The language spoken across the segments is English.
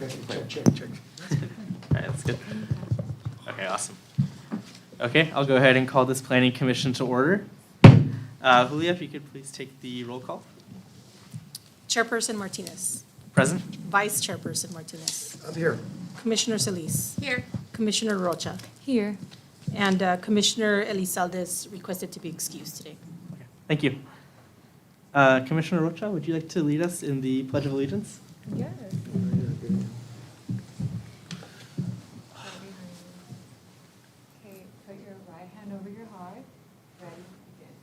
Okay, check. All right, that's good. Okay, awesome. Okay, I'll go ahead and call this planning commission to order. Julia, if you could please take the roll call. Chairperson Martinez. Present. Vice Chairperson Martinez. I'm here. Commissioner Solis. Here. Commissioner Rocha. Here. And Commissioner Elizalde requested to be excused today. Okay, thank you. Commissioner Rocha, would you like to lead us in the Pledge of Allegiance? Yes. Okay, put your right hand over your heart. Ready, begin.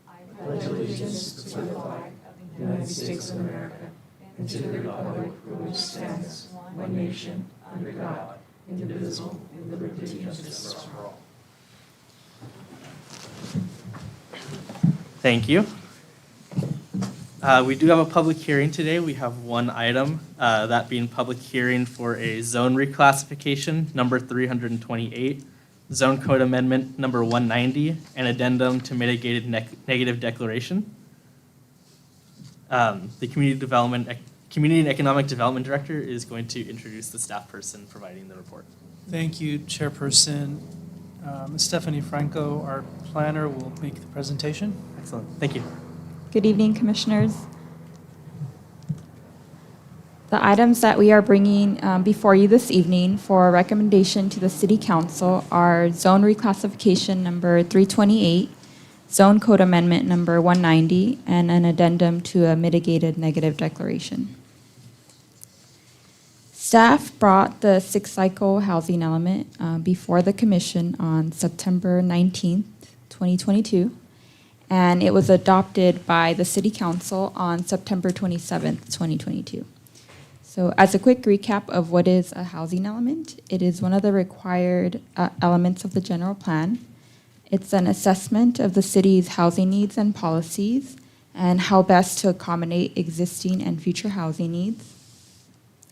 I pledge allegiance to the flag of the United States of America and to the republic for which stands one nation, under God, indivisible, with liberty and justice for all. Thank you. We do have a public hearing today. We have one item, that being public hearing for a zone reclassification, number 328, zone code amendment number 190, and addendum to mitigated negative declaration. The Community and Economic Development Director is going to introduce the staff person providing the report. Thank you, Chairperson. Ms. Stephanie Franco, our planner, will make the presentation. Excellent. Thank you. Good evening, Commissioners. The items that we are bringing before you this evening for recommendation to the City Council are zone reclassification number 328, zone code amendment number 190, and an addendum to a mitigated negative declaration. Staff brought the six-cycle housing element before the Commission on September 19th, 2022. And it was adopted by the City Council on September 27th, 2022. So as a quick recap of what is a housing element, it is one of the required elements of the general plan. It's an assessment of the city's housing needs and policies and how best to accommodate existing and future housing needs.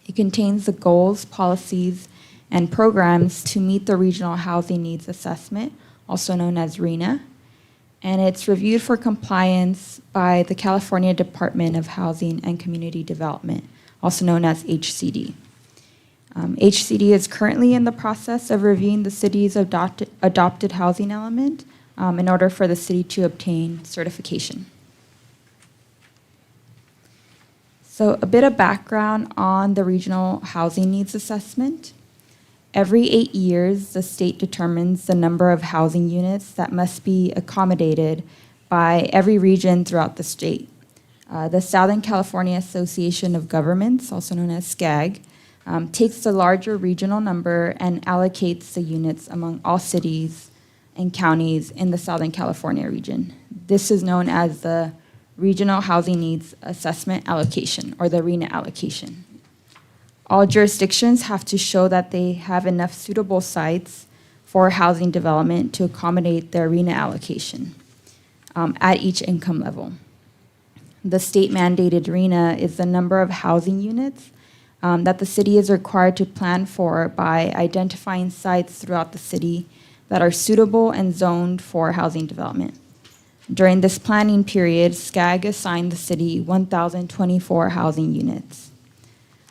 It contains the goals, policies, and programs to meet the Regional Housing Needs Assessment, also known as RHNA. And it's reviewed for compliance by the California Department of Housing and Community Development, also known as HCD. HCD is currently in the process of reviewing the city's adopted housing element in order for the city to obtain certification. So a bit of background on the Regional Housing Needs Assessment. Every 8 years, the state determines the number of housing units that must be accommodated by every region throughout the state. The Southern California Association of Governments, also known as SCAG, takes the larger regional number and allocates the units among all cities and counties in the Southern California region. This is known as the Regional Housing Needs Assessment Allocation, or the RHNA allocation. All jurisdictions have to show that they have enough suitable sites for housing development to accommodate their RHNA allocation at each income level. The state-mandated RHNA is the number of housing units that the city is required to plan for by identifying sites throughout the city that are suitable and zoned for housing development. During this planning period, SCAG assigned the city 1,024 housing units.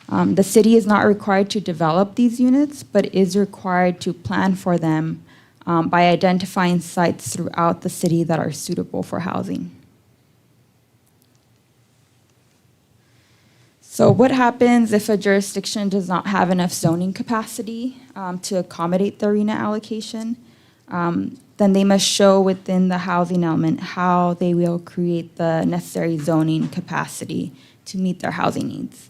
The city is not required to develop these units, but is required to plan for them by identifying sites throughout the city that are suitable for housing. So what happens if a jurisdiction does not have enough zoning capacity to accommodate the RHNA allocation? Then they must show within the housing element how they will create the necessary zoning capacity to meet their housing needs.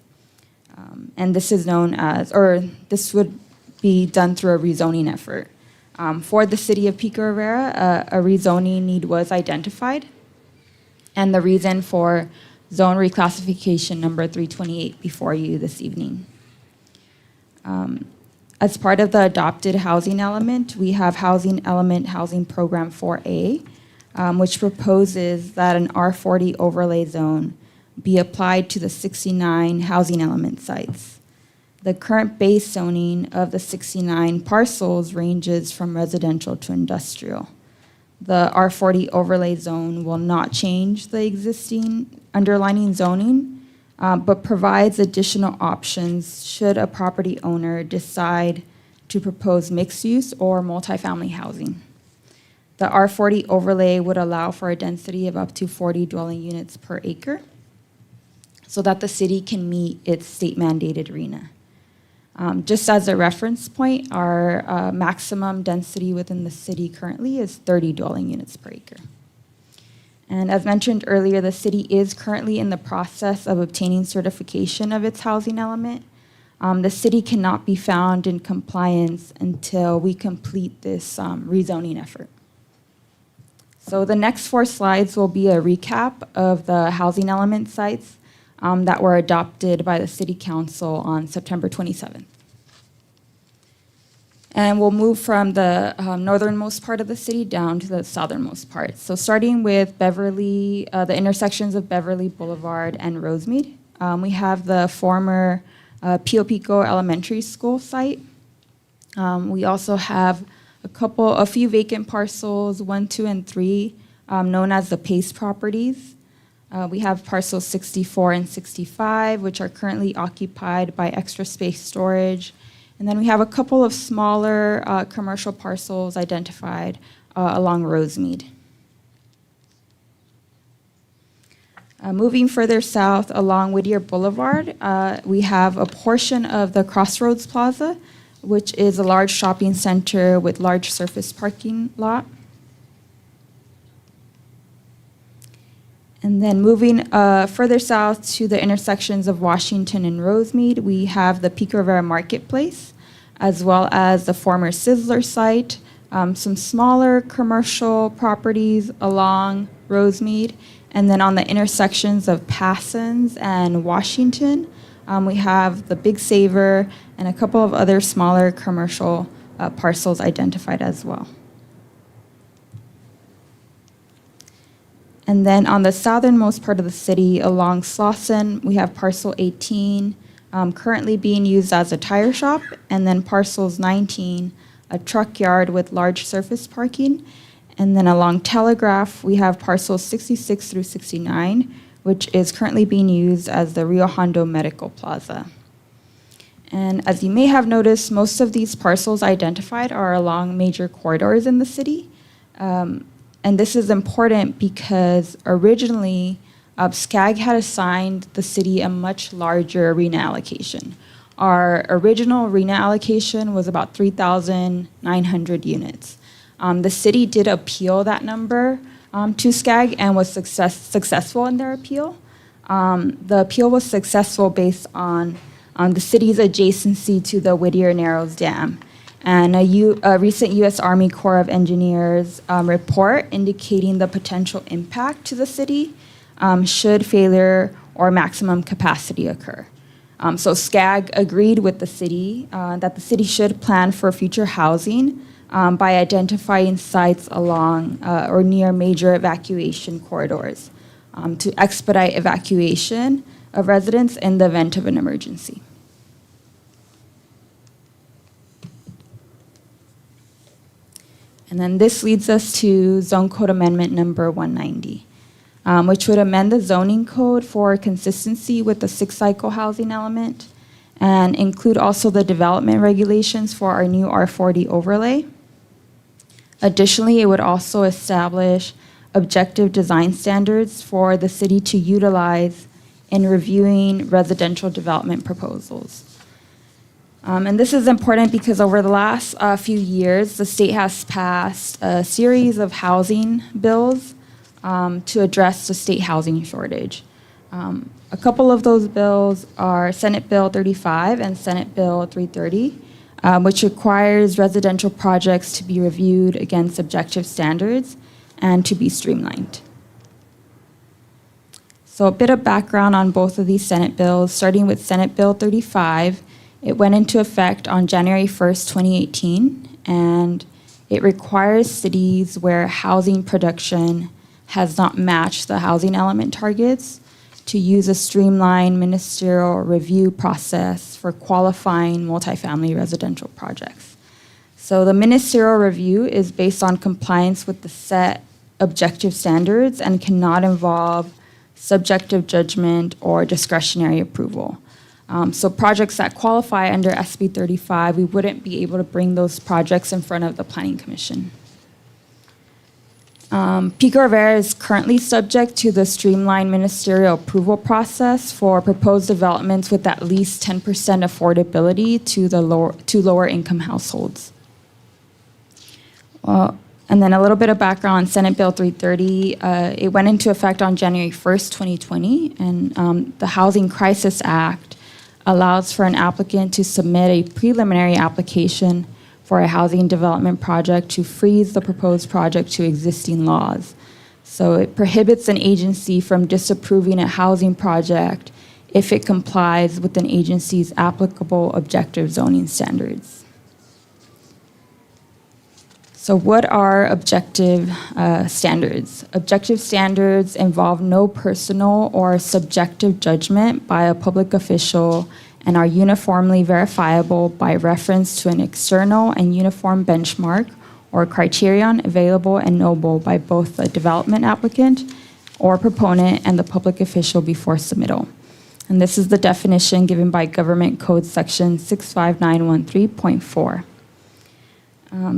And this is known as, or this would be done through a rezoning effort. For the city of Pico Rivera, a rezoning need was identified, and the reason for zone reclassification number 328 before you this evening. As part of the adopted housing element, we have housing element housing program 4A, which proposes that an R40 overlay zone be applied to the 69 housing element sites. The current base zoning of the 69 parcels ranges from residential to industrial. The R40 overlay zone will not change the existing underlining zoning, but provides additional options should a property owner decide to propose mixed use or multifamily housing. The R40 overlay would allow for a density of up to 40 dwelling units per acre so that the city can meet its state mandated RENA. Just as a reference point, our maximum density within the city currently is 30 dwelling units per acre. And as mentioned earlier, the city is currently in the process of obtaining certification of its housing element. The city cannot be found in compliance until we complete this rezoning effort. So the next 4 slides will be a recap of the housing element sites that were adopted by the City Council on September 27th. And we'll move from the northernmost part of the city down to the southernmost part. So starting with Beverly, the intersections of Beverly Boulevard and Rosemead, we have the former Pio Pico Elementary School site. We also have a few vacant parcels, 1, 2, and 3, known as the Pace properties. We have parcels 64 and 65, which are currently occupied by extra space storage. And then we have a couple of smaller commercial parcels identified along Rosemead. Moving further south along Whittier Boulevard, we have a portion of the Crossroads Plaza, which is a large shopping center with large surface parking lot. And then moving further south to the intersections of Washington and Rosemead, we have the Pico Rivera Marketplace, as well as the former Sizzler site, some smaller commercial properties along Rosemead, and then on the intersections of Passons and Washington, we have the Big Saver and a couple of other smaller commercial parcels identified as well. And then on the southernmost part of the city, along Slauson, we have parcel 18, currently being used as a tire shop, and then parcels 19, a truck yard with large surface parking. And then along Telegraph, we have parcels 66 through 69, which is currently being used as the Rio Hondo Medical Plaza. And as you may have noticed, most of these parcels identified are along major corridors in the city. And this is important because originally, SCAG had assigned the city a much larger RENA allocation. Our original RENA allocation was about 3,900 units. The city did appeal that number to SCAG and was successful in their appeal. The appeal was successful based on the city's adjacency to the Whittier Narrows Dam. And a recent U.S. Army Corps of Engineers report indicating the potential impact to the city should failure or maximum capacity occur. So SCAG agreed with the city that the city should plan for future housing by identifying sites along or near major evacuation corridors to expedite evacuation of residents in the event of an emergency. And then this leads us to Zone Code Amendment number 190, which would amend the zoning code for consistency with the 6-cycle housing element and include also the development regulations for our new R40 overlay. Additionally, it would also establish objective design standards for the city to utilize in reviewing residential development proposals. And this is important because over the last few years, the state has passed a series of housing bills to address the state housing shortage. A couple of those bills are Senate Bill 35 and Senate Bill 330, which requires residential projects to be reviewed against objective standards and to be streamlined. So a bit of background on both of these Senate bills, starting with Senate Bill 35. It went into effect on January 1st, 2018, and it requires cities where housing production has not matched the housing element targets to use a streamlined ministerial review process for qualifying multifamily residential projects. So the ministerial review is based on compliance with the set objective standards and cannot involve subjective judgment, or discretionary approval. So projects that qualify under SB 35, we wouldn't be able to bring those projects in front of the Planning Commission. Pico Rivera is currently subject to the streamlined ministerial approval process for proposed developments with at least 10% affordability to lower income households. And then a little bit of background on Senate Bill 330. It went into effect on January 1st, 2020, and the Housing Crisis Act allows for an applicant to submit a preliminary application for a housing development project to freeze the proposed project to existing laws. So it prohibits an agency from disapproving a housing project if it complies with an agency's applicable objective zoning standards. So what are objective standards? Objective standards involve no personal or subjective judgment by a public official and are uniformly verifiable by reference to an external and uniform benchmark or criterion available and knowable by both the development applicant or proponent and the public official before submittal. And this is the definition given by Government Code Section 65913.4.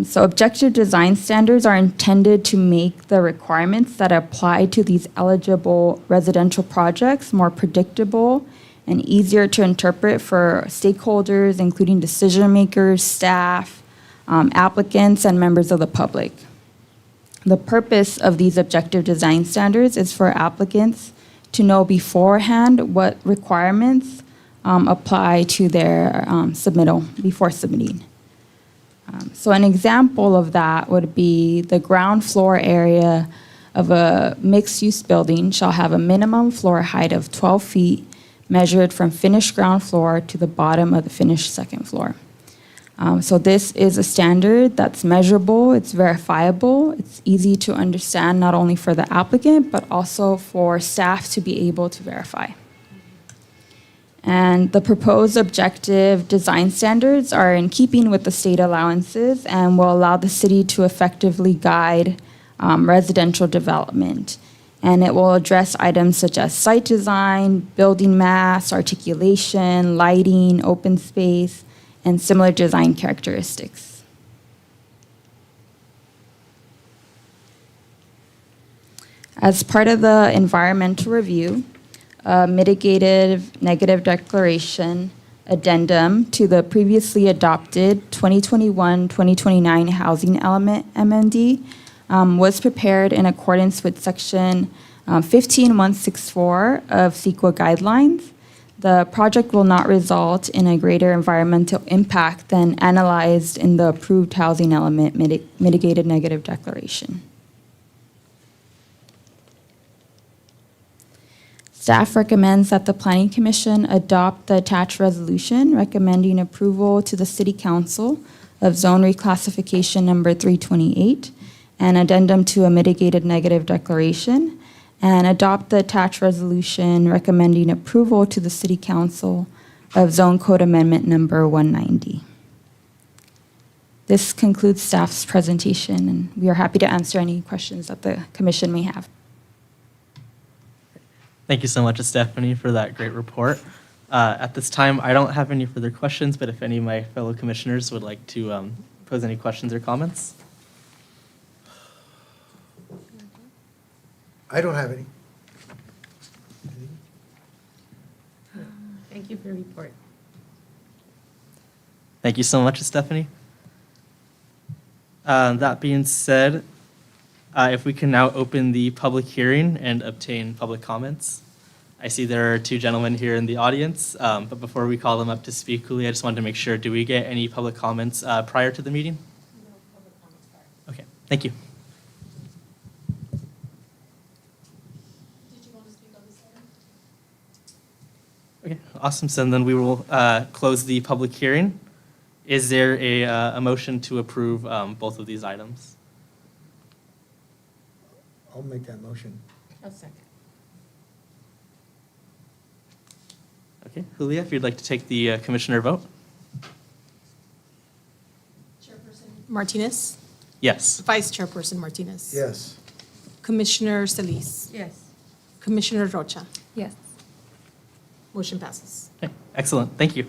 So objective design standards are intended to make the requirements that apply to these eligible residential projects more predictable and easier to interpret for stakeholders, including decision makers, staff, applicants, and members of the public. The purpose of these objective design standards is for applicants to know beforehand what requirements apply to their submittal before submitting. So an example of that would be the ground floor area of a mixed-use building shall have a minimum floor height of 12 feet measured from finished ground floor to the bottom of the finished second floor. So this is a standard that's measurable, it's verifiable, it's easy to understand not only for the applicant, but also for staff to be able to verify. And the proposed objective design standards are in keeping with the state allowances and will allow the city to effectively guide residential development. And it will address items such as site design, building mass, articulation, lighting, open space, and similar design characteristics. As part of the environmental review, a mitigated negative declaration addendum to the previously adopted 2021-2029 housing element MMD was prepared in accordance with Section 15164 of CEQA guidelines. The project will not result in a greater environmental impact than analyzed in the approved housing element mitigated negative declaration. Staff recommends that the Planning Commission adopt the attached resolution recommending approval to the City Council of zone reclassification number 328 and addendum to a mitigated negative declaration, and adopt the attached resolution recommending approval to the City Council of Zone Code Amendment number 190. This concludes staff's presentation, and we are happy to answer any questions that the Commission may have. Thank you so much, Stephanie, for that great report. At this time, I don't have any further questions, but if any of my fellow commissioners would like to pose any questions or comments. I don't have any. Thank you for your report. Thank you so much, Stephanie. That being said, if we can now open the public hearing and obtain public comments. I see there are two gentlemen here in the audience, but before we call them up to speak, Julie, I just wanted to make sure, do we get any public comments prior to the meeting? No public comments prior. Okay, thank you. Did you want to speak on this item? Okay, awesome. So then we will close the public hearing. Is there a motion to approve both of these items? I'll make that motion. A second. Okay, Julia, if you'd like to take the commissioner vote? Chairperson Martinez? Yes. Vice Chairperson Martinez? Yes. Commissioner Solis? Yes. Commissioner Rocha. Yes. Motion passes. Okay, excellent, thank you.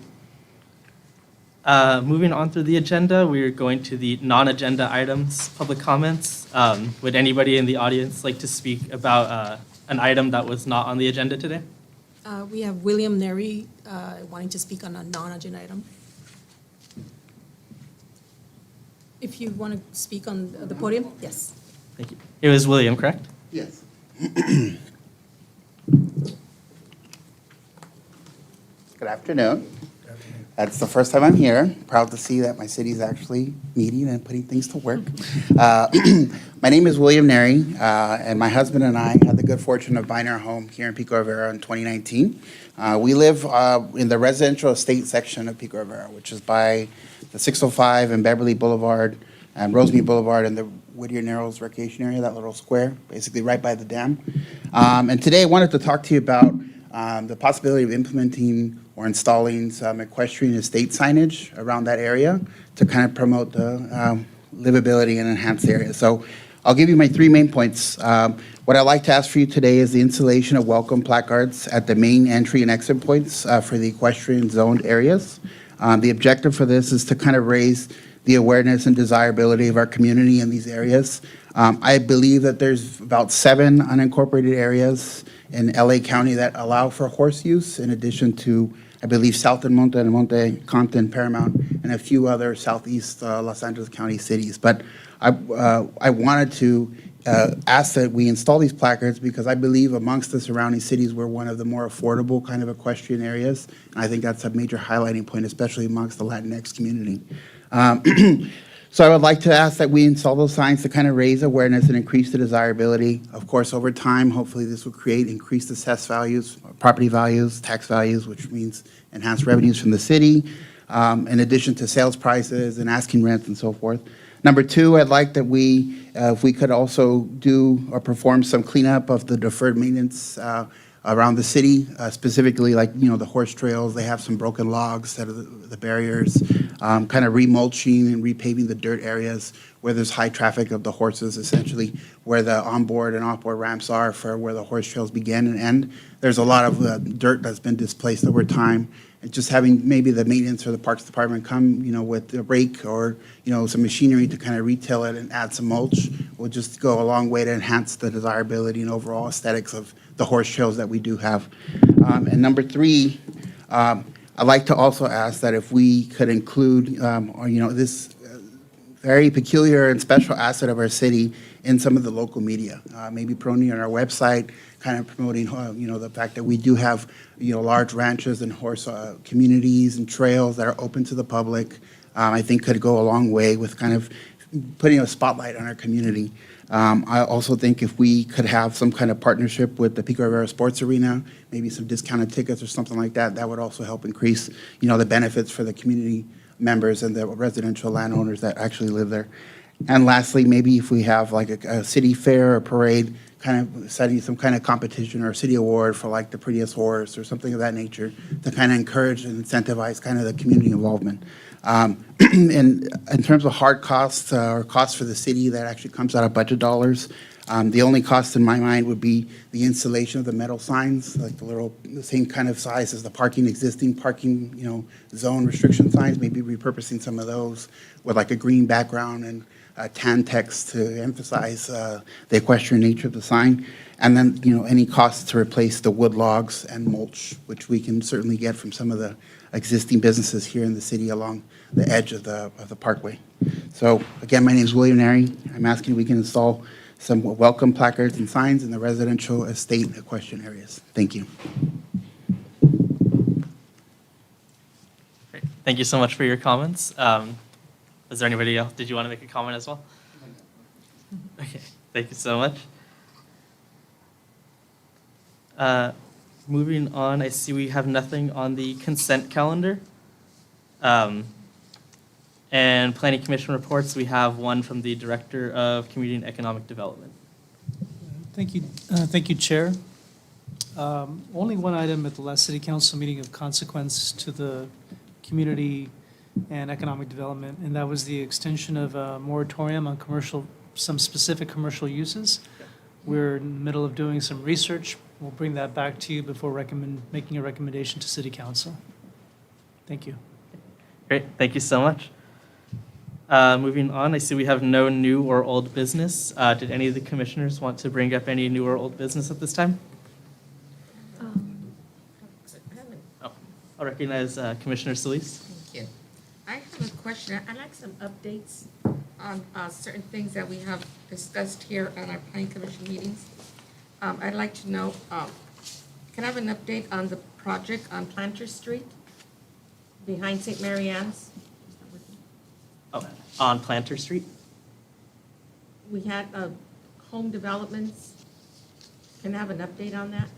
Moving on through the agenda, we're going to the non-agenda items, public comments. Would anybody in the audience like to speak about an item that was not on the agenda today? We have William Neri wanting to speak on a non-agenda item. If you want to speak on the podium, yes. Thank you. It was William, correct? Yes. Good afternoon. It's the first time I'm here. Proud to see that my city's actually meeting and putting things to work. My name is William Neri, and my husband and I had the good fortune of buying our home here in Pico Rivera in 2019. We live in the residential estate section of Pico Rivera, which is by the 605 and Beverly Boulevard and Rosemead Boulevard and the Whittier Narrows Recreation Area, that little square, basically right by the dam. And today I wanted to talk to you about the possibility of implementing or installing some equestrian estate signage around that area to kind of promote the livability and enhance the area. So I'll give you my 3 main points. What I'd like to ask for you today is the installation of welcome placards at the main entry and exit points for the equestrian zoned areas. The objective for this is to kind of raise the awareness and desirability of our community in these areas. I believe that there's about 7 unincorporated areas in LA County that allow for horse use, in addition to, I believe, South El Monte, Compton, Paramount, and a few other southeast Los Angeles County cities. But I wanted to ask that we install these placards because I believe amongst the surrounding cities, we're one of the more affordable kind of equestrian areas. And I think that's a major highlighting point, especially amongst the Latinx community. So I would like to ask that we install those signs to kind of raise awareness and increase the desirability. Of course, over time, hopefully this will create increased assessed values, property values, tax values, which means enhanced revenues from the city, in addition to sales prices and asking rents and so forth. Number 2, I'd like that we, if we could also do or perform some cleanup of the deferred maintenance around the city, specifically like, the horse trails. They have some broken logs that are the barriers, kind of remulching and repaving the dirt areas where there's high traffic of the horses, essentially where the onboard and offboard ramps are for where the horse trails begin and end. There's a lot of dirt that's been displaced over time. And just having maybe the maintenance or the parks department come, with a rake or, some machinery to kind of retail it and add some mulch will just go a long way to enhance the desirability and overall aesthetics of the horse trails that we do have. And number 3, I'd like to also ask that if we could include, this very peculiar and special asset of our city in some of the local media, maybe promoting on our website, kind of promoting, the fact that we do have, large ranches and horse communities and trails that are open to the public. I think could go a long way with kind of putting a spotlight on our community. I also think if we could have some kind of partnership with the Pico Rivera Sports Arena, maybe some discounted tickets or something like that, that would also help increase, the benefits for the community members and the residential landowners that actually live there. And lastly, maybe if we have like a city fair or parade, kind of setting some kind of competition or a city award for like the prettiest horse or something of that nature to kind of encourage and incentivize kind of the community involvement. In terms of hard costs or costs for the city, that actually comes out of budget dollars. The only cost in my mind would be the installation of the metal signs, like the same kind of size as the existing parking, zone restriction signs, maybe repurposing some of those with like a green background and tan text to emphasize the equestrian nature of the sign. And then, any costs to replace the wood logs and mulch, which we can certainly get from some of the existing businesses here in the city along the edge of the parkway. So again, my name is William Neri. I'm asking if we can install some welcome placards and signs in the residential estate equestrian areas. Thank you. Great. Thank you so much for your comments. Is there anybody else? Did you want to make a comment as well? Okay, thank you so much. Moving on, I see we have nothing on the consent calendar. And Planning Commission reports, we have one from the Director of Community and Economic Development. Thank you, Chair. Only one item at the last City Council meeting of consequence to the community and economic development, and that was the extension of a moratorium on some specific commercial uses. We're in the middle of doing some research We'll bring that back to you before making a recommendation to City Council. Thank you. Great, thank you so much. Moving on, I see we have no new or old business. Did any of the commissioners want to bring up any new or old business at this time? Oh, I'll recognize Commissioner Solis. Thank you. I have a question. I'd like some updates on certain things that we have discussed here on our planning commission meetings. I'd like to know, can I have an update on the project on Planter Street behind St. Mary Ann's? Oh, on Planter Street? We had home developments. Can I have an update on that?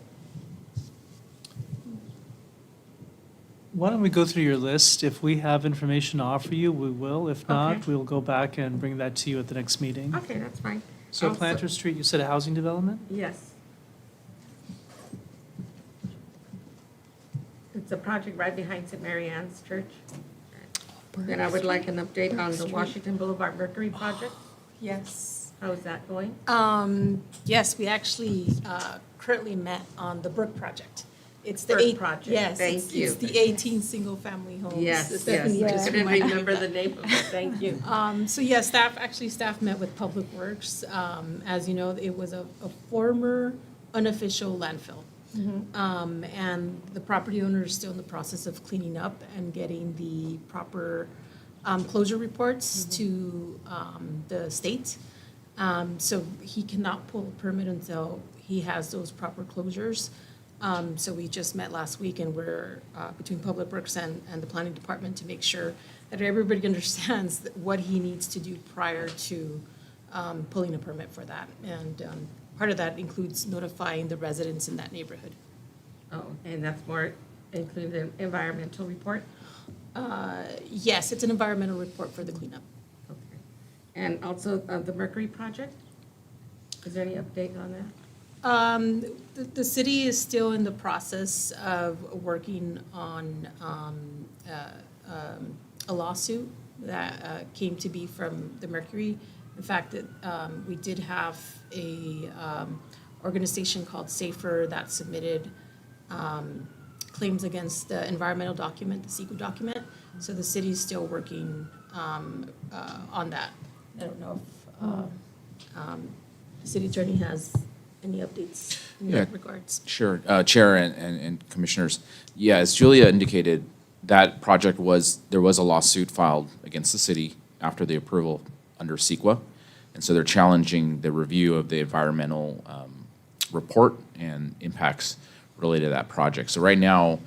Why don't we go through your list? If we have information to offer you, we will. If not, Okay. we'll go back and bring that to you at the next meeting. Okay, that's fine. So Also- Planter Street, you said a housing development? Yes. It's a project right behind St. Mary Ann's Church. Then I would like an update on the Washington Boulevard Mercury project. Yes. How is that going? Yes, we actually currently met on the Brook project. It's the Brook project. Yes, Thank it's you. the 18 single-family homes. Yes, that yes. we I just couldn't reminded remember you the name of it. Thank you. So yes, staff met with Public Works. As you know, it was a former unofficial landfill. And the property owner is still in the process of cleaning up and getting the proper closure reports to the state. So he cannot pull a permit until he has those proper closures. So we just met last week and we're between Public Works and the planning department to make sure that everybody understands what he needs to do prior to pulling a permit for that. And part of that includes notifying the residents in that neighborhood. Oh, and that's more included in environmental report? Yes, it's an environmental report for the cleanup. Okay. And also the Mercury project? Is there any update on that? The city is still in the process of working on a lawsuit that came to be from the Mercury. In fact, we did have a organization called Safer that submitted claims against the environmental document, the SEQA document. So the city is still working on that. I don't know if the city attorney has any updates in Yeah. that regards. Sure, Chair and Commissioners. Yeah, as Julia indicated, that project there was a lawsuit filed against the city after the approval under CEQA. And so they're challenging the review of the environmental report and impacts related to that project. So right now,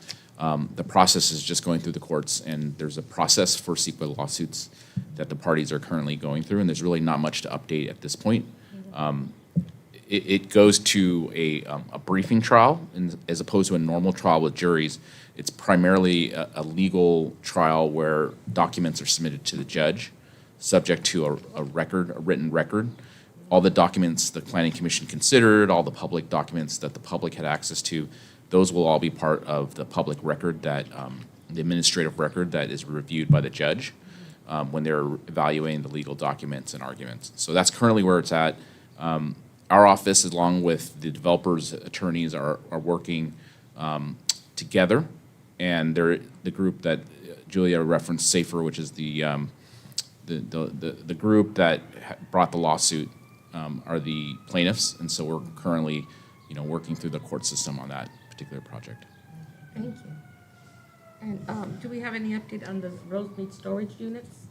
the process is just going through the courts, and there's a process for CEQA lawsuits that the parties are currently going through, and there's really not much to update at this point. It goes to a briefing trial, as opposed to a normal trial with juries. It's primarily a legal trial where documents are submitted to the judge, subject to a written record. All the documents the Planning Commission considered, all the public documents that the public had access to, those will all be part of the public record the administrative record that is reviewed by the judge when they're evaluating the legal documents and arguments. So that's currently where it's at. Our office, along with the developers' attorneys, are working together, and they're the group that Julia referenced, Safer, which is the group that brought the lawsuit, are the plaintiffs, and so we're currently, working through the court system on that particular project. Thank you. And do we have any update on the Rosemead storage units?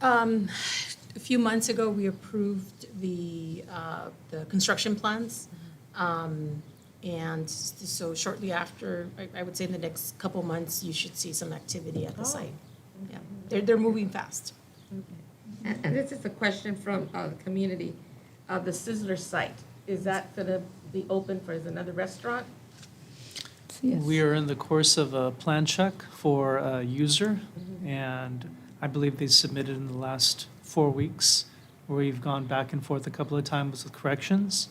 A few months ago, we approved the construction plans. And so shortly after, I would say in the next couple months, you should see some activity at the site. Yeah, they're moving fast. And this is a question from the community. The Sizzler site, is that going to be open for another restaurant? We are in the course of a plan check for a user, and I believe they submitted in the last 4 weeks, where we've gone back and forth a couple of times with corrections,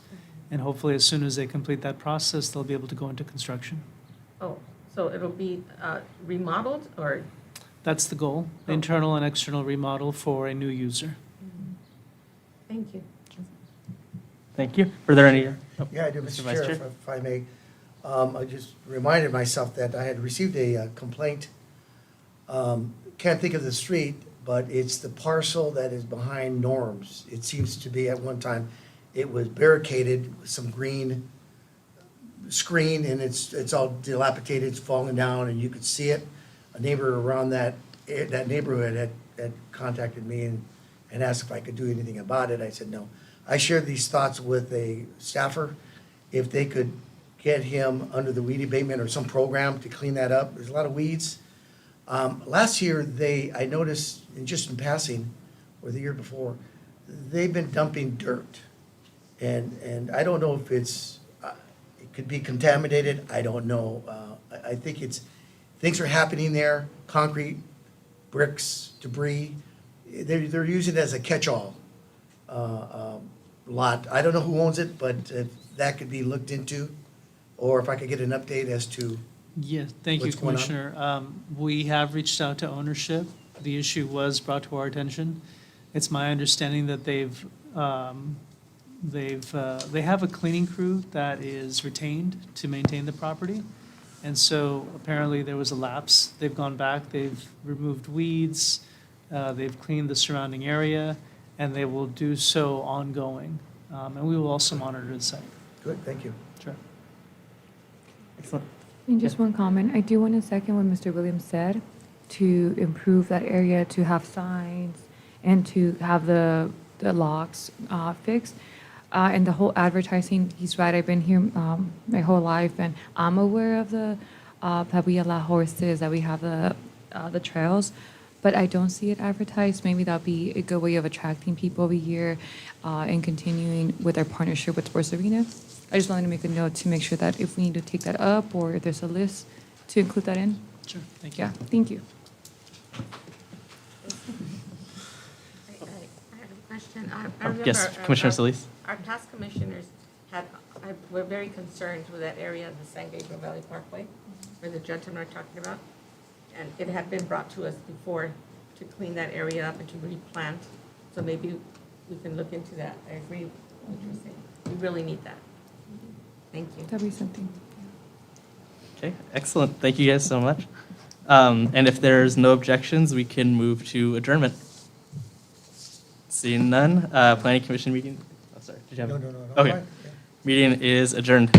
and hopefully as soon as they complete that process, they'll be able to go into construction. Oh, so it'll be remodeled or? That's the goal, internal and external remodel for a new user. Thank you. Thank you. Were there any Yeah, I do, Mr. Mr. Vice Chair, Chair. if I may. I just reminded myself that I had received a complaint. Can't think of the street, but it's the parcel that is behind Norm's. It seems to be at one time, it was barricaded with some green screen, and it's all dilapidated, it's falling down, and you could see it. A neighbor around that neighborhood had contacted me and asked if I could do anything about it. I said no. I shared these thoughts with a staffer. If they could get him under the weed abatement or some program to clean that up. There's a lot of weeds. Last year, I noticed, and just in passing, or the year before, they've been dumping dirt. And I don't know if it could be contaminated, I don't know. I think things are happening there, concrete, bricks, debris. They're using it as a catch-all lot. I don't know who owns it, but if that could be looked into, or if I could get an update as to, Yes, thank you, What's going on? Commissioner. We have reached out to ownership. The issue was brought to our attention. It's my understanding that they have a cleaning crew that is retained to maintain the property. And so apparently there was a lapse. They've gone back, they've removed weeds, they've cleaned the surrounding area, and they will do so ongoing. And we will also monitor the site. good, thank you. Sure. Excellent. And just one comment, I do want to second what Mr. Williams said, to improve that area, to have signs, and to have the locks fixed. And the whole advertising, he's right, I've been here my whole life, and I'm aware of that we allow horses, that we have the trails, but I don't see it advertised. Maybe that'll be a good way of attracting people over here and continuing with our partnership with Sports Arena. I just wanted to make a note to make sure that if we need to take that up, or if there's a list, to include that in. Sure, thank you. Yeah, thank you. I have a question. I Oh, remember, yes, Commissioner Solis. Our past commissioners were very concerned with that area of the San Gabriel Valley Parkway, where the gentlemen are talking about. And it had been brought to us before to clean that area up and to replant. So maybe we can look into that. I agree with what you're saying. We really need that. Thank you. That'd be something. Okay, excellent. Thank you guys so much. And if there's no objections, we can move to adjournment. Seeing none, Planning Commission meeting, oh, sorry, did you have? No, no, no, no. Okay. Fine, yeah. Meeting is adjourned.